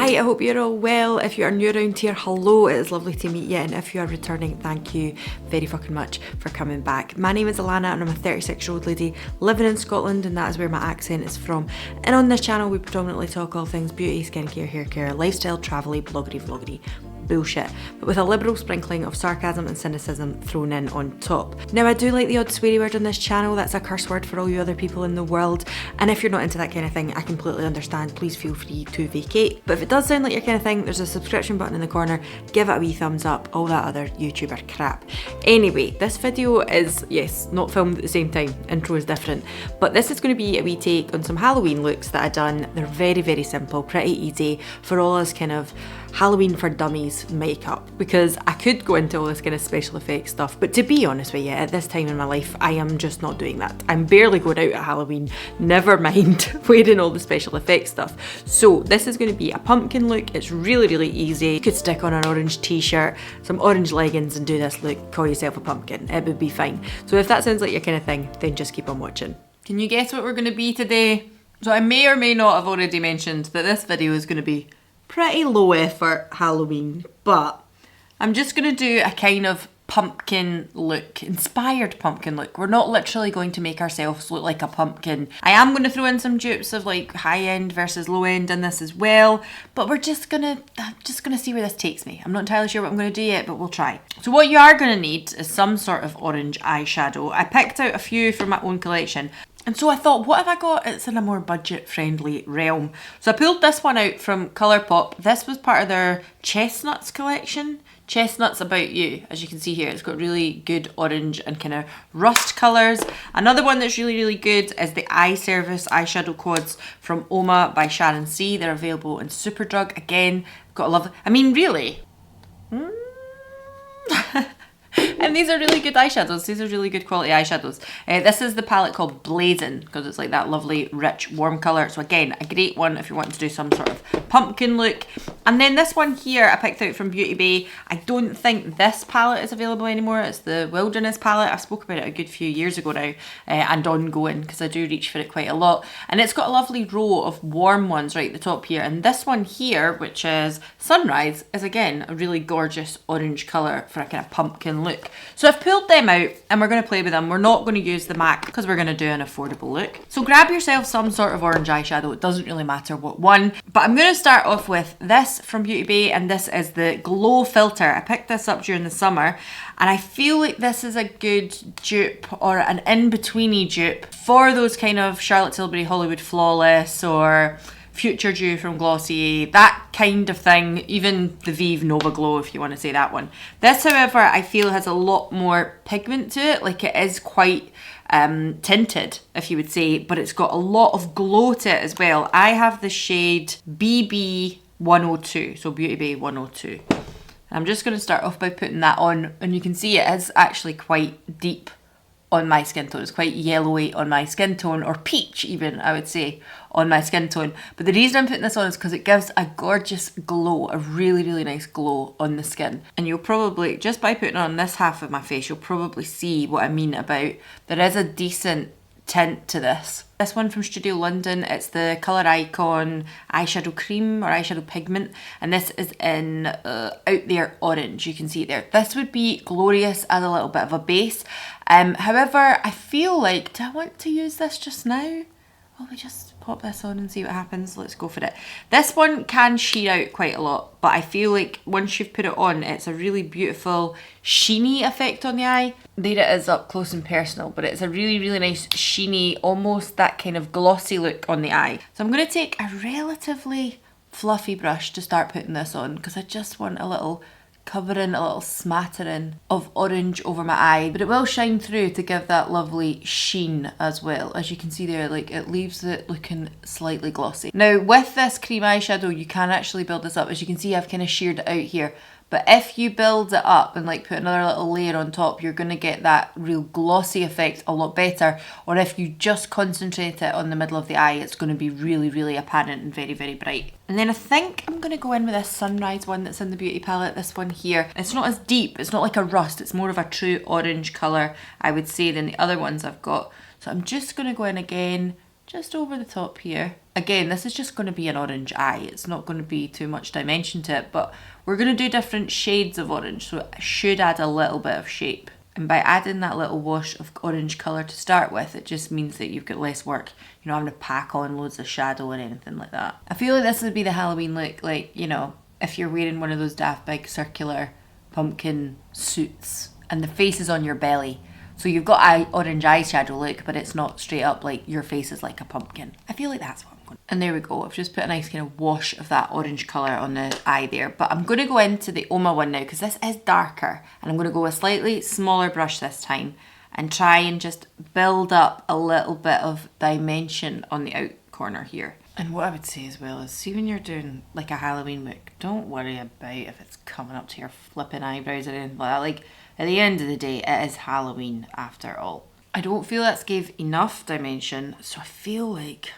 Hi, I hope you're all well. If you are new around here, hello, it is lovely to meet you, and if you are returning, thank you very fucking much for coming back. My name is Alanna and I'm a 36-year-old lady living in Scotland, and that is where my accent is from. And on this channel we predominantly talk all things beauty, skincare, hair care, lifestyle, travel-y, bloggery, vloggery bullshit, but with a liberal sprinkling of sarcasm and cynicism thrown in on top. Now, I do like the odd sweary word on this channel. That's a curse word for all you other people in the world, and if you're not into that kind of thing, I completely understand. Please feel free to vacate. But if it does sound like your kind of thing, there's a subscription button in the corner. Give it a wee thumbs up, all that other YouTuber crap. Anyway, this video is, yes, not filmed at the same time. Intro is different, but this is going to be a wee take on some Halloween looks that I've done. They're very, very simple, pretty easy for all us kind of Halloween for dummies makeup, because I could go into all this kind of special effects stuff, but to be honest with you, at this time in my life, I am just not doing that. I'm barely going out at Halloween, never mind wearing all the special effects stuff. So this is going to be a pumpkin look. It's really, really easy. You could stick on an orange t-shirt, some orange leggings and do this look, call yourself a pumpkin. It would be fine. So if that sounds like your kind of thing, then just keep on watching. Can you guess what we're going to be today? So I may or may not have already mentioned that this video is going to be pretty low effort Halloween, but I'm just going to do a kind of pumpkin look, inspired pumpkin look. We're not literally going to make ourselves look like a pumpkin. I am going to throw in some dupes of like high end versus low end in this as well, but I'm just gonna see where this takes me. I'm not entirely sure what I'm going to do yet, but we'll try. So what you are going to need is some sort of orange eyeshadow. I picked out a few from my own collection. And so I thought, what have I got? It's in a more budget-friendly realm. So I pulled this one out from Colorpop. This was part of their Chesnuts collection. Chesnuts About You. As you can see here, it's got really good orange and kind of rust colours. Another one that's really, really good is the Eye Service eyeshadow quads from Oma by Sharon C. They're available in Superdrug. Again, got a love. I mean, really. And these are really good eyeshadows. These are really good quality eyeshadows. This is the palette called Blazing, because it's like that lovely, rich, warm colour. So again, a great one if you're wanting to do some sort of pumpkin look. And then this one here I picked out from Beauty Bay. I don't think this palette is available anymore. It's the Wilderness palette. I spoke about it a good few years ago now, and ongoing, because I do reach for it quite a lot. And it's got a lovely row of warm ones right at the top here. And this one here, which is Sunrise, is again a really gorgeous orange colour for a kind of pumpkin look. So I've pulled them out and we're going to play with them. We're not going to use the MAC because we're going to do an affordable look. So grab yourself some sort of orange eyeshadow. It doesn't really matter what one. But I'm going to start off with this from Beauty Bay, and this is the Glow Filter. I picked this up during the summer and I feel like this is a good dupe, or an in-betweeny dupe, for those kind of Charlotte Tilbury Hollywood Flawless or Future Dew from Glossier, that kind of thing. Even the Vive Nova Glow, if you want to say that one. This, however, I feel has a lot more pigment to it. Like, it is quite tinted, if you would say, but it's got a lot of glow to it as well. I have the shade BB 102, so Beauty Bay 102. I'm just going to start off by putting that on, and you can see it is actually quite deep on my skin tone. It's quite yellowy on my skin tone, or peach even, I would say, on my skin tone. But the reason I'm putting this on is because it gives a gorgeous glow, a really, really nice glow on the skin. And you'll probably, just by putting on this half of my face, you'll probably see what I mean about, there is a decent tint to this. This one from Studio London, it's the Colour Icon eyeshadow cream or eyeshadow pigment, and this is in Out There Orange. You can see it there. This would be glorious as a little bit of a base. However, I feel like, do I want to use this just now? Will we just pop this on and see what happens? Let's go for it. This one can sheer out quite a lot, but I feel like once you've put it on, it's a really beautiful sheeny effect on the eye. There it is up close and personal, but it's a really, really nice sheeny, almost that kind of glossy look on the eye. So I'm going to take a relatively fluffy brush to start putting this on, because I just want a little covering, a little smattering of orange over my eye, but it will shine through to give that lovely sheen as well. As you can see there, like, it leaves it looking slightly glossy. Now with this cream eyeshadow, you can actually build this up. As you can see, I've kind of sheared it out here. But if you build it up and like put another little layer on top, you're going to get that real glossy effect a lot better. Or if you just concentrate it on the middle of the eye, it's going to be really, really apparent and very, very bright. And then I think I'm going to go in with this Sunrise one that's in the Beauty palette, this one here. It's not as deep, it's not like a rust, it's more of a true orange colour, I would say, than the other ones I've got. So I'm just going to go in again just over the top here. Again, this is just going to be an orange eye. It's not going to be too much dimension to it, but we're going to do different shades of orange, so it should add a little bit of shape. And by adding that little wash of orange colour to start with, it just means that you've got less work. You're not having to pack on loads of shadow or anything like that. I feel like this would be the Halloween look, like, you know, if you're wearing one of those daft big circular pumpkin suits and the face is on your belly. So you've got orange eyeshadow look, but it's not straight up like your face is like a pumpkin. I feel like that's what I'm going. And there we go. I've just put a nice kind of wash of that orange colour on the eye there. But I'm going to go into the Oma one now because this is darker. And I'm going to go with a slightly smaller brush this time and try and just build up a little bit of dimension on the out corner here. And what I would say as well is, see when you're doing like a Halloween look, don't worry about if it's coming up to your flipping eyebrows or anything like that. Like, at the end of the day, it is Halloween after all. I don't feel that's gave enough dimension, so I feel like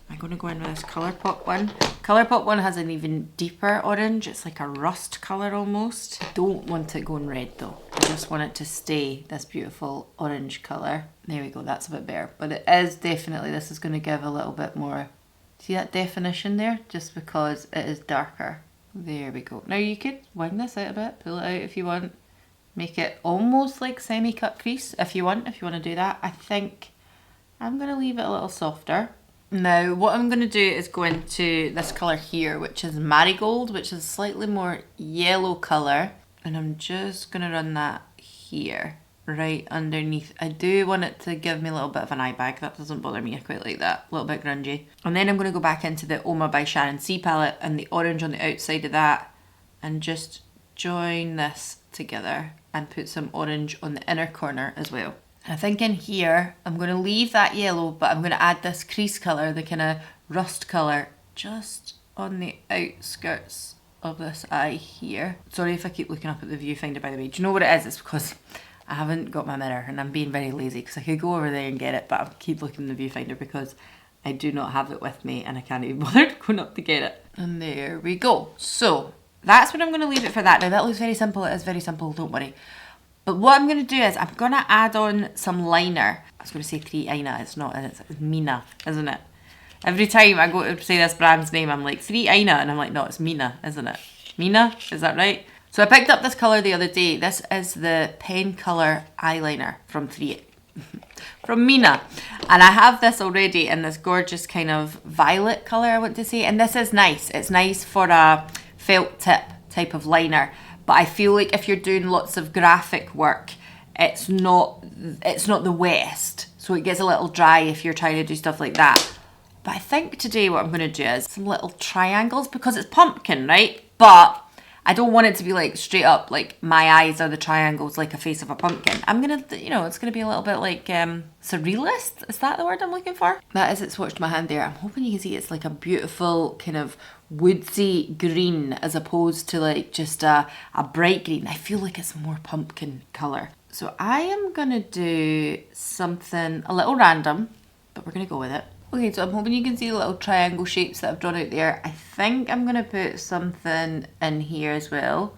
I'm going to go in with this Colorpop one. Colorpop one has an even deeper orange. It's like a rust colour almost. I don't want it going red though. I just want it to stay this beautiful orange colour. There we go, that's a bit better. But it is definitely, this is going to give a little bit more, see that definition there? Just because it is darker. There we go. Now you could wing this out a bit, pull it out if you want. Make it almost like semi-cut crease if you want to do that. I think I'm going to leave it a little softer. Now what I'm going to do is go into this colour here, which is Marigold, which is slightly more yellow colour. And I'm just going to run that here, right underneath. I do want it to give me a little bit of an eye bag. That doesn't bother me. I quite like that. A little bit grungy. And then I'm going to go back into the Oma by Sharon C palette and the orange on the outside of that and just join this together and put some orange on the inner corner as well. And I think in here, I'm going to leave that yellow, but I'm going to add this crease colour, the kind of rust colour, just on the outskirts of this eye here. Sorry if I keep looking up at the viewfinder, by the way. Do you know what it is? It's because I haven't got my mirror and I'm being very lazy because I could go over there and get it, but I keep looking at the viewfinder because I do not have it with me and I can't even bother going up to get it. And there we go. So that's what I'm going to leave it for that. Now that looks very simple. It is very simple, don't worry. But what I'm going to do is I'm going to add on some liner. I was going to say 3-Ina, it's not, it's Mina, isn't it? Every time I go to say this brand's name, I'm like 3-Ina, and I'm like, no, it's Mina, isn't it? Mina, is that right? So I picked up this colour the other day. This is the pen colour eyeliner from from Mina. And I have this already in this gorgeous kind of violet colour, I want to say. And this is nice. It's nice for a felt tip type of liner. But I feel like if you're doing lots of graphic work, it's not the West. So it gets a little dry if you're trying to do stuff like that. But I think today what I'm going to do is some little triangles because it's pumpkin, right? But I don't want it to be like straight up like my eyes are the triangles like a face of a pumpkin. I'm going to, you know, it's going to be a little bit like surrealist. Is that the word I'm looking for? That is, it swatched my hand there. I'm hoping you can see it's like a beautiful kind of woodsy green as opposed to like just a bright green. I feel like it's more pumpkin colour. So I am going to do something a little random, but we're going to go with it. Okay, so I'm hoping you can see the little triangle shapes that I've drawn out there. I think I'm going to put something in here as well.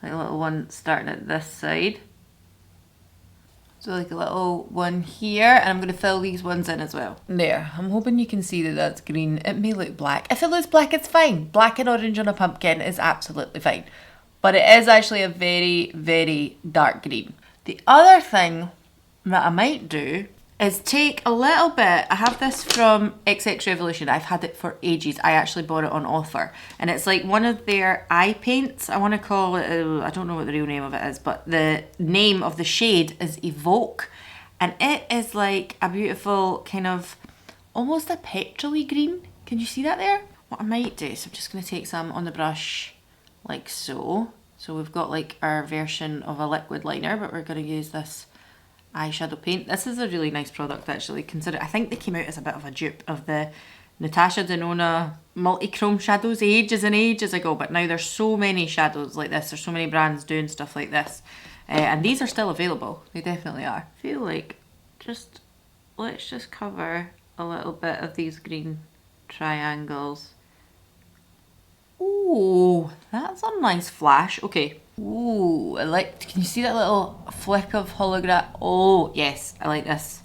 Like a little one starting at this side. So like a little one here, and I'm going to fill these ones in as well. There, I'm hoping you can see that that's green. It may look black. If it looks black, it's fine. Black and orange on a pumpkin is absolutely fine. But it is actually a very, very dark green. The other thing that I might do is take a little bit. I have this from XX Revolution. I've had it for ages. I actually bought it on offer. And it's like one of their eye paints. I want to call it, I don't know what the real name of it is, but the name of the shade is Evoke. And it is like a beautiful kind of, almost a petrol-y green. Can you see that there? What I might do is I'm just going to take some on the brush like so. So we've got like our version of a liquid liner, but we're going to use this eyeshadow paint. This is a really nice product actually. I think they came out as a bit of a dupe of the Natasha Denona multi-chrome shadows ages and ages ago, but now there's so many shadows like this. There's so many brands doing stuff like this. And these are still available. They definitely are. I feel like let's just cover a little bit of these green triangles. Ooh, that's a nice flash. Okay. Ooh, can you see that little flick of hologram? Oh, yes, I like this.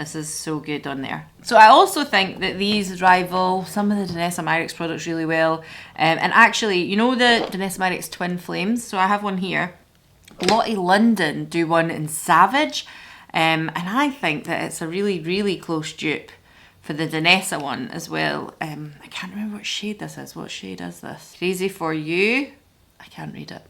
This is so good on there. So I also think that these rival some of the Danessa Myricks products really well. And actually, you know the Danessa Myricks Twin Flames? So I have one here. Lottie London do one in Savage. And I think that it's a really, really close dupe for the Danessa one as well. I can't remember what shade this is. What shade is this? Crazy For You. I can't read it.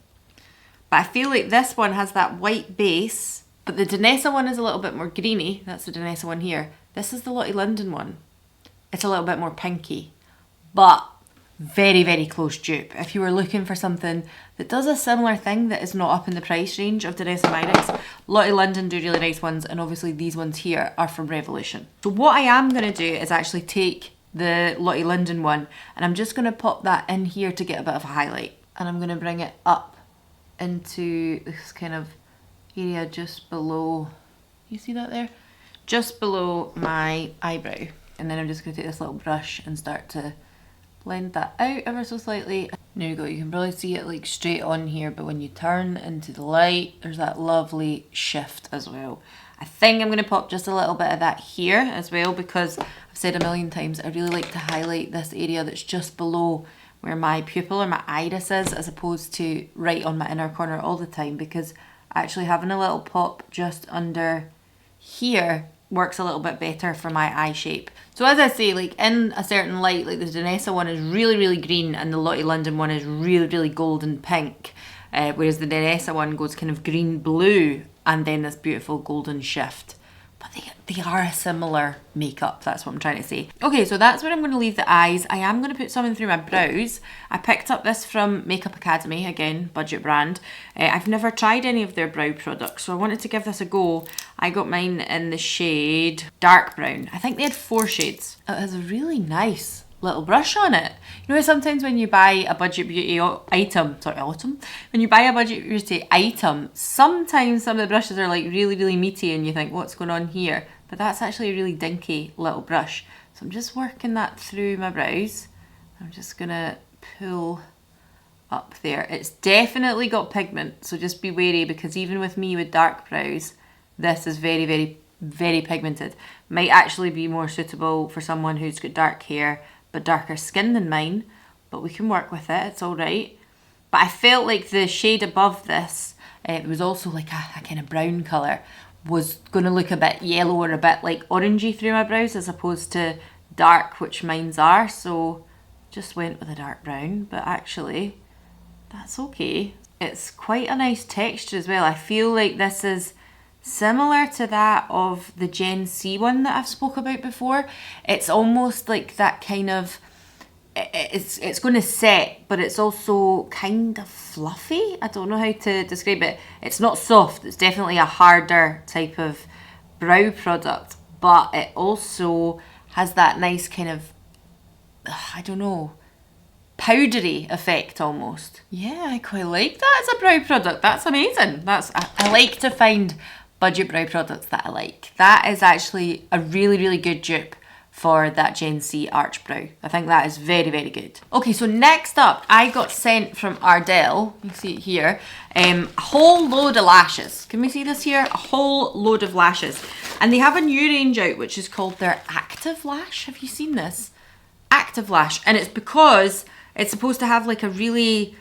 But I feel like this one has that white base, but the Danessa one is a little bit more greeny. That's the Danessa one here. This is the Lottie London one. It's a little bit more pinky, but very, very close dupe. If you were looking for something that does a similar thing that is not up in the price range of Danessa Myricks, Lottie London do really nice ones, and obviously these ones here are from Revolution. So what I am going to do is actually take the Lottie London one, and I'm just going to pop that in here to get a bit of a highlight. And I'm going to bring it up into this kind of area just below, you see that there? Just below my eyebrow. And then I'm just going to take this little brush and start to blend that out ever so slightly. There you go, you can probably see it like straight on here, but when you turn into the light, there's that lovely shift as well. I think I'm going to pop just a little bit of that here as well, because I've said a million times, I really like to highlight this area that's just below where my pupil or my iris is, as opposed to right on my inner corner all the time, because actually having a little pop just under here works a little bit better for my eye shape. So as I say, like in a certain light, like the Danessa one is really, really green and the Lottie London one is really, really golden pink, whereas the Danessa one goes kind of green blue and then this beautiful golden shift. But they are a similar makeup, that's what I'm trying to say. Okay, so that's where I'm going to leave the eyes. I am going to put something through my brows. I picked up this from Makeup Academy, again, budget brand. I've never tried any of their brow products, so I wanted to give this a go. I got mine in the shade Dark Brown. I think they had 4 shades. It has a really nice little brush on it. You know, sometimes when you buy a budget beauty item, when you buy a budget beauty item, sometimes some of the brushes are like really, really meaty and you think, what's going on here? But that's actually a really dinky little brush. So I'm just working that through my brows. I'm just gonna pull up there. It's definitely got pigment, so just be wary, because even with me with dark brows, this is very, very, very pigmented. Might actually be more suitable for someone who's got dark hair but darker skin than mine, but we can work with it, it's all right. But I felt like the shade above this, it was also like a kind of brown colour, was going to look a bit yellow or a bit like orangey through my brows as opposed to dark, which mine's are, so just went with a dark brown, but actually that's okay. It's quite a nice texture as well. I feel like this is similar to that of the Gen C one that I've spoke about before. It's almost like that kind of, it's going to set, but it's also kind of fluffy. I don't know how to describe it. It's not soft, it's definitely a harder type of brow product, but it also has that nice kind of, I don't know, powdery effect almost. Yeah, I quite like that as a brow product. That's amazing. I like to find budget brow products that I like. That is actually a really, really good dupe for that Gen C arch brow. I think that is very, very good. Okay, so next up, I got sent from Ardell, you can see it here, a whole load of lashes. Can we see this here? A whole load of lashes. And they have a new range out, which is called their Active Lash. Have you seen this? Active Lash. And it's because it's supposed to have like a really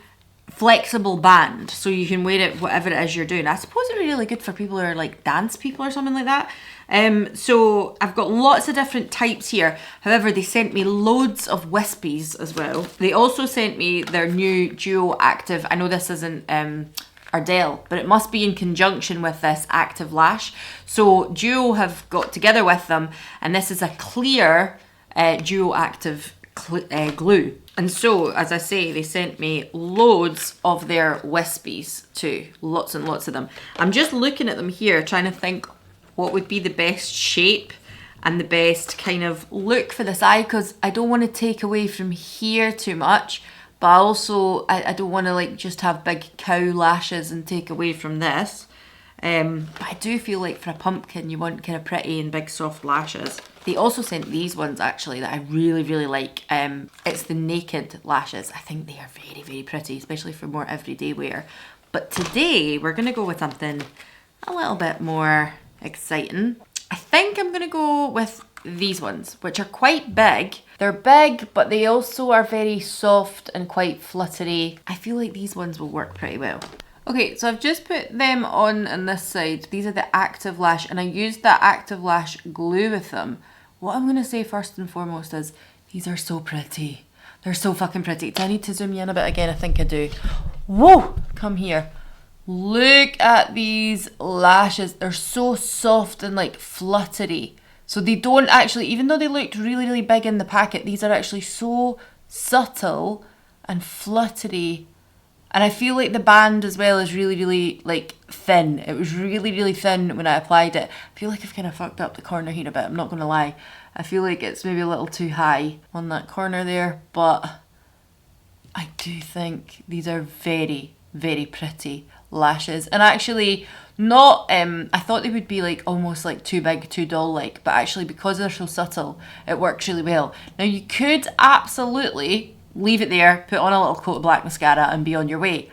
flexible band, so you can wear it whatever it is you're doing. I suppose it'd be really good for people who are like dance people or something like that. So I've got lots of different types here. However, they sent me loads of wispies as well. They also sent me their new Duo Active. I know this isn't Ardell, but it must be in conjunction with this Active Lash. So Duo have got together with them, and this is a clear Duo Active glue. And so, as I say, they sent me loads of their wispies too. Lots and lots of them. I'm just looking at them here, trying to think what would be the best shape and the best kind of look for this eye, because I don't want to take away from here too much, but also I don't want to like just have big cow lashes and take away from this. But I do feel like for a pumpkin you want kind of pretty and big soft lashes. They also sent these ones actually that I really, really like. It's the Naked lashes. I think they are very, very pretty, especially for more everyday wear. But today we're going to go with something a little bit more exciting. I think I'm going to go with these ones, which are quite big. They're big, but they also are very soft and quite fluttery. I feel like these ones will work pretty well. Okay, so I've just put them on this side. These are the Active Lash, and I used that Active Lash glue with them. What I'm going to say first and foremost is, these are so pretty. They're so fucking pretty. Do I need to zoom you in a bit again? I think I do. Whoa! Come here. Look at these lashes. They're so soft and like fluttery. So they don't actually, even though they looked really, really big in the packet, these are actually so subtle and fluttery. And I feel like the band as well is really, really like thin. It was really, really thin when I applied it. I feel like I've kind of fucked up the corner here a bit, I'm not going to lie. I feel like it's maybe a little too high on that corner there, but I do think these are very, very pretty lashes. And actually not, I thought they would be like almost like too big, too doll-like, but actually because they're so subtle, it works really well. Now you could absolutely leave it there, put on a little coat of black mascara and be on your way.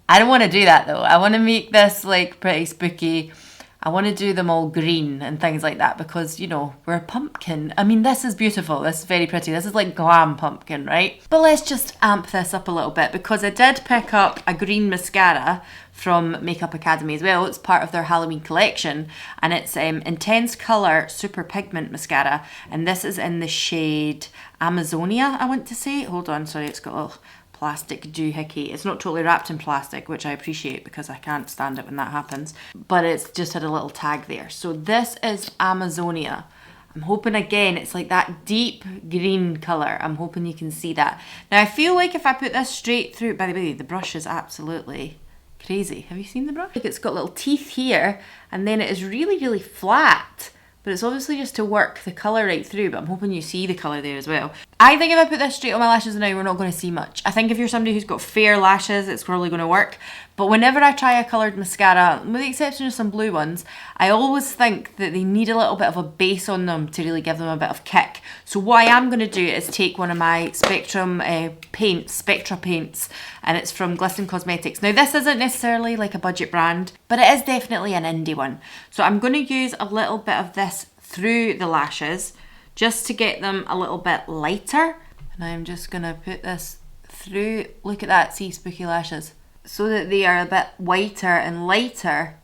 I don't want to do that though. I want to make this like pretty spooky. I want to do them all green and things like that because, you know, we're a pumpkin. I mean, this is beautiful. This is very pretty. This is like glam pumpkin, right? But let's just amp this up a little bit because I did pick up a green mascara from Makeup Academy as well. It's part of their Halloween collection and it's Intense Colour Super Pigment Mascara, and this is in the shade Amazonia, I want to say. Hold on, sorry, it's got a little plastic doohickey. It's not totally wrapped in plastic, which I appreciate because I can't stand it when that happens, but it's just had a little tag there. So this is Amazonia. I'm hoping again it's like that deep green colour. I'm hoping you can see that. Now I feel like if I put this straight through, by the way, the brush is absolutely crazy. Have you seen the brush? Like it's got little teeth here and then it is really, really flat. But it's obviously just to work the colour right through, but I'm hoping you see the colour there as well. I think if I put this straight on my lashes now, we're not going to see much. I think if you're somebody who's got fair lashes, it's probably going to work. But whenever I try a coloured mascara, with the exception of some blue ones, I always think that they need a little bit of a base on them to really give them a bit of kick. So what I am going to do is take one of my Spectra paints, and it's from Glisten Cosmetics. Now this isn't necessarily like a budget brand, but it is definitely an indie one. So I'm going to use a little bit of this through the lashes just to get them a little bit lighter, and I'm just going to put this through. Look at that, see, spooky lashes, so that they are a bit whiter and lighter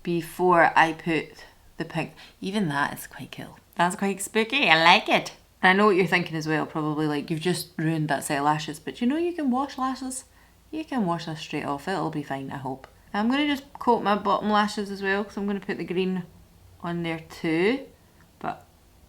before I put the pink. Even that is quite cool. That's quite spooky. I like it. And I know what you're thinking as well, probably like you've just ruined that set of lashes, but you know you can wash lashes. You can wash this straight off. It'll be fine, I hope. I'm going to just coat my bottom lashes as well because I'm going to put the green on there too. But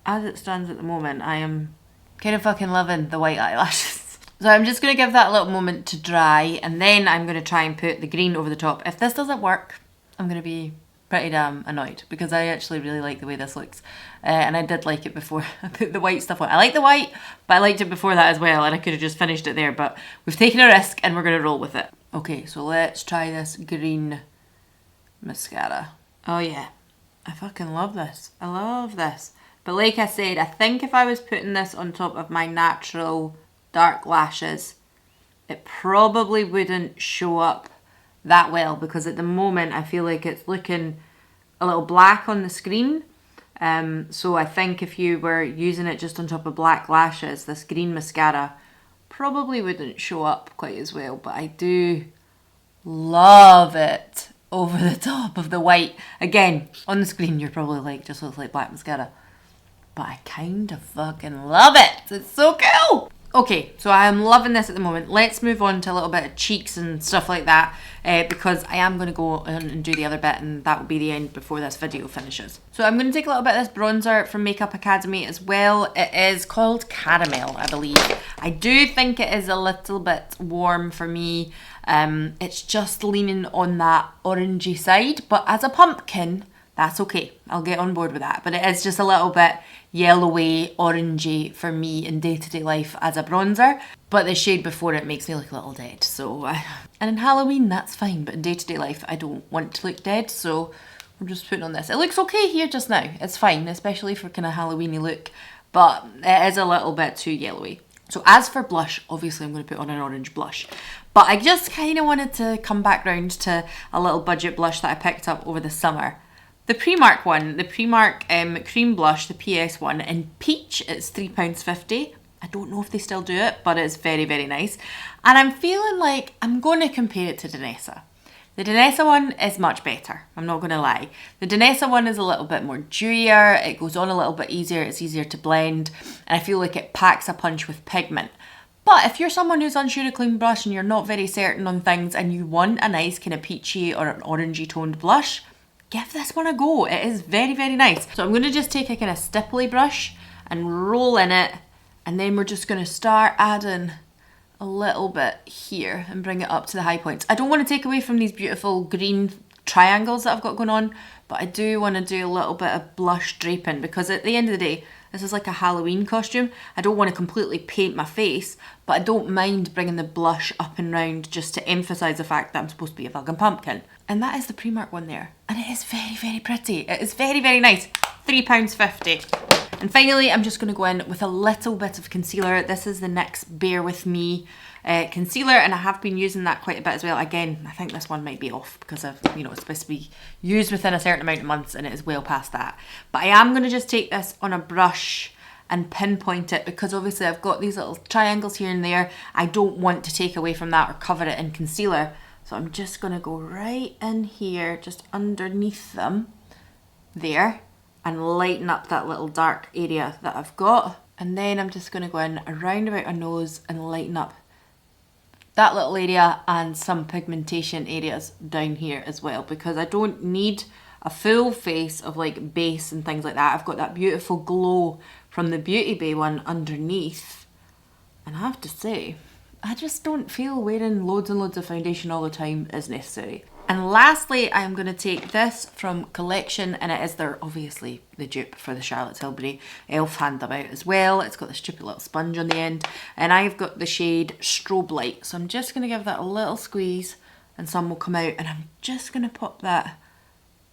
as it stands at the moment, I am kind of fucking loving the white eyelashes. So I'm just going to give that a little moment to dry, and then I'm going to try and put the green over the top. If this doesn't work, I'm going to be pretty damn annoyed because I actually really like the way this looks. And I did like it before I put the white stuff on. I like the white, but I liked it before that as well, and I could have just finished it there, but we've taken a risk and we're going to roll with it. Okay, so let's try this green mascara. Oh yeah. I fucking love this. I love this. But like I said, I think if I was putting this on top of my natural dark lashes, it probably wouldn't show up that well because at the moment I feel like it's looking a little black on the screen. So I think if you were using it just on top of black lashes, this green mascara probably wouldn't show up quite as well. But I do love it over the top of the white. Again, on the screen you're probably like, just looks like black mascara, but I kind of fucking love it. It's so cool. Okay, so I am loving this at the moment. Let's move on to a little bit of cheeks and stuff like that because I am going to go and do the other bit, and that will be the end before this video finishes. So I'm going to take a little bit of this bronzer from Makeup Academy as well. It is called Caramel, I believe. I do think it is a little bit warm for me. It's just leaning on that orangey side, but as a pumpkin, that's okay. I'll get on board with that. But it is just a little bit yellowy, orangey for me in day-to-day life as a bronzer. But the shade before it makes me look a little dead. So, and in Halloween, that's fine. But in day-to-day life, I don't want to look dead. So I'm just putting on this. It looks okay here just now. It's fine, especially for kind of Halloween-y look. But it is a little bit too yellowy. So as for blush, obviously I'm going to put on an orange blush. But I just kind of wanted to come back round to a little budget blush that I picked up over the summer The Primark one, the Primark cream blush, the PS one in peach, it's £3.50. I don't know if they still do it, but it's very, very nice. And I'm feeling like I'm going to compare it to Danessa. The Danessa one is much better, I'm not going to lie. The Danessa one is a little bit more dewier, it goes on a little bit easier, it's easier to blend, and I feel like it packs a punch with pigment. But if you're someone who's unsure of clean blush and you're not very certain on things and you want a nice kind of peachy or an orangey toned blush, give this one a go. It is very, very nice. So I'm going to just take a kind of stipply brush and roll in it, and then we're just going to start adding a little bit here and bring it up to the high points. I don't want to take away from these beautiful green triangles that I've got going on, but I do want to do a little bit of blush draping, because at the end of the day, this is like a Halloween costume. I don't want to completely paint my face, but I don't mind bringing the blush up and round just to emphasise the fact that I'm supposed to be a fucking pumpkin. And that is the Primark one there. And it is very, very pretty. It is very, very nice. £3.50. And finally, I'm just going to go in with a little bit of concealer. This is the NYX Bear With Me concealer, and I have been using that quite a bit as well. Again, I think this one might be off because of, you know, it's supposed to be used within a certain amount of months and it is well past that. But I am going to just take this on a brush and pinpoint it, because obviously I've got these little triangles here and there. I don't want to take away from that or cover it in concealer. So I'm just going to go right in here, just underneath them, there, and lighten up that little dark area that I've got. And then I'm just going to go in around about my nose and lighten up that little area and some pigmentation areas down here as well, because I don't need a full face of like base and things like that. I've got that beautiful glow from the Beauty Bay one underneath, and I have to say, I just don't feel wearing loads and loads of foundation all the time is necessary. And lastly, I'm going to take this from Collection, and it is their, obviously, the dupe for the Charlotte Tilbury e.l.f. hand them out as well. It's got this stupid little sponge on the end, and I've got the shade Strobe Light. So I'm just going to give that a little squeeze and some will come out, and I'm just going to pop that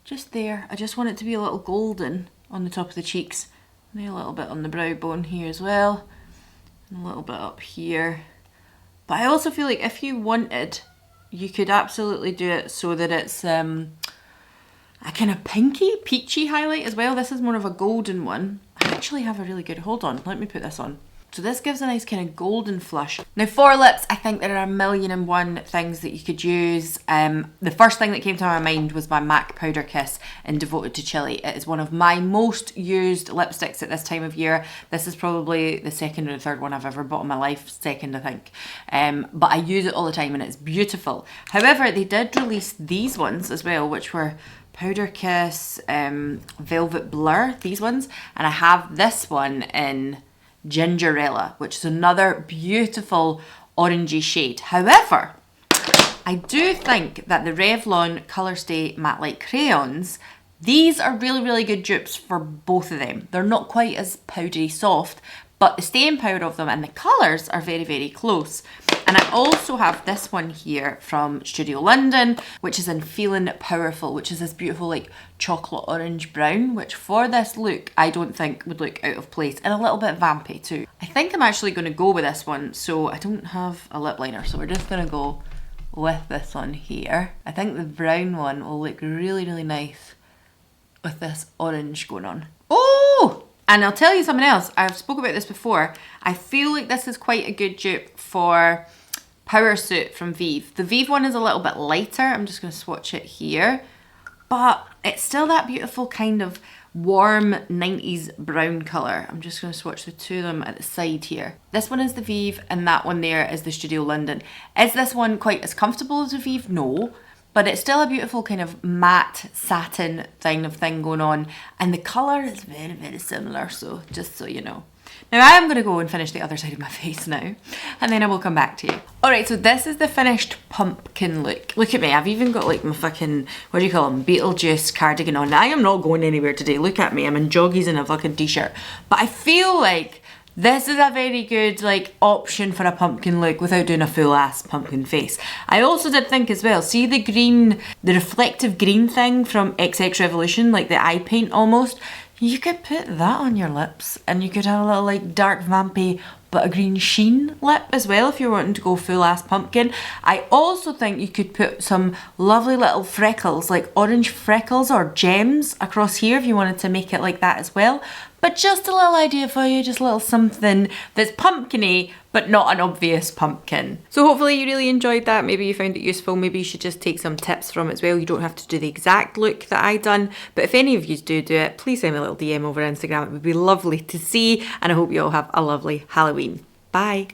just there. I just want it to be a little golden on the top of the cheeks, and a little bit on the brow bone here as well, and a little bit up here. But I also feel like if you wanted, you could absolutely do it so that it's a kind of pinky, peachy highlight as well. This is more of a golden one. I actually have a really good, hold on, let me put this on. So this gives a nice kind of golden flush. Now for lips, I think there are 1,000,001 things that you could use. The first thing that came to my mind was my MAC Powder Kiss in Devoted to Chili. It is one of my most used lipsticks at this time of year. This is probably the second or the third one I've ever bought in my life, second I think. But I use it all the time and it's beautiful. However, they did release these ones as well, which were Powder Kiss, Velvet Blur, these ones. And I have this one in Gingerella, which is another beautiful orangey shade. However, I do think that the Revlon Colorstay Matte Light Crayons, these are really, really good dupes for both of them. They're not quite as powdery soft, but the staying power of them and the colours are very, very close. And I also have this one here from Studio London, which is in Feeling Powerful, which is this beautiful like chocolate orange brown, which for this look, I don't think would look out of place, and a little bit vampy too. I think I'm actually going to go with this one, so I don't have a lip liner, so we're just going to go with this one here. I think the brown one will look really, really nice with this orange going on. Oh! And I'll tell you something else, I've spoken about this before. I feel like this is quite a good dupe for Power Suit from Vive. The Vive one is a little bit lighter. I'm just going to swatch it here. But it's still that beautiful kind of warm 90s brown colour. I'm just going to swatch the two of them at the side here. This one is the Vive and that one there is the Studio London. Is this one quite as comfortable as the Vive? No. But it's still a beautiful kind of matte satin thing going on. And the colour is very, very similar, so just so you know. Now I am going to go and finish the other side of my face now, and then I will come back to you. Alright, so this is the finished pumpkin look. Look at me, I've even got like my fucking, what do you call them, Beetlejuice cardigan on. I am not going anywhere today, look at me, I'm in joggies and a fucking t-shirt. But I feel like this is a very good like option for a pumpkin look without doing a full ass pumpkin face. I also did think as well, see the green, the reflective green thing from XX Revolution, like the eye paint almost? You could put that on your lips and you could have a little like dark vampy but a green sheen lip as well if you're wanting to go full ass pumpkin. I also think you could put some lovely little freckles, like orange freckles or gems across here if you wanted to make it like that as well. But just a little idea for you, just a little something that's pumpkin-y, but not an obvious pumpkin. So hopefully you really enjoyed that. Maybe you found it useful. Maybe you should just take some tips from it as well. You don't have to do the exact look that I done, but if any of you do it, please send me a little DM over Instagram. It would be lovely to see, and I hope you all have a lovely Halloween. Bye.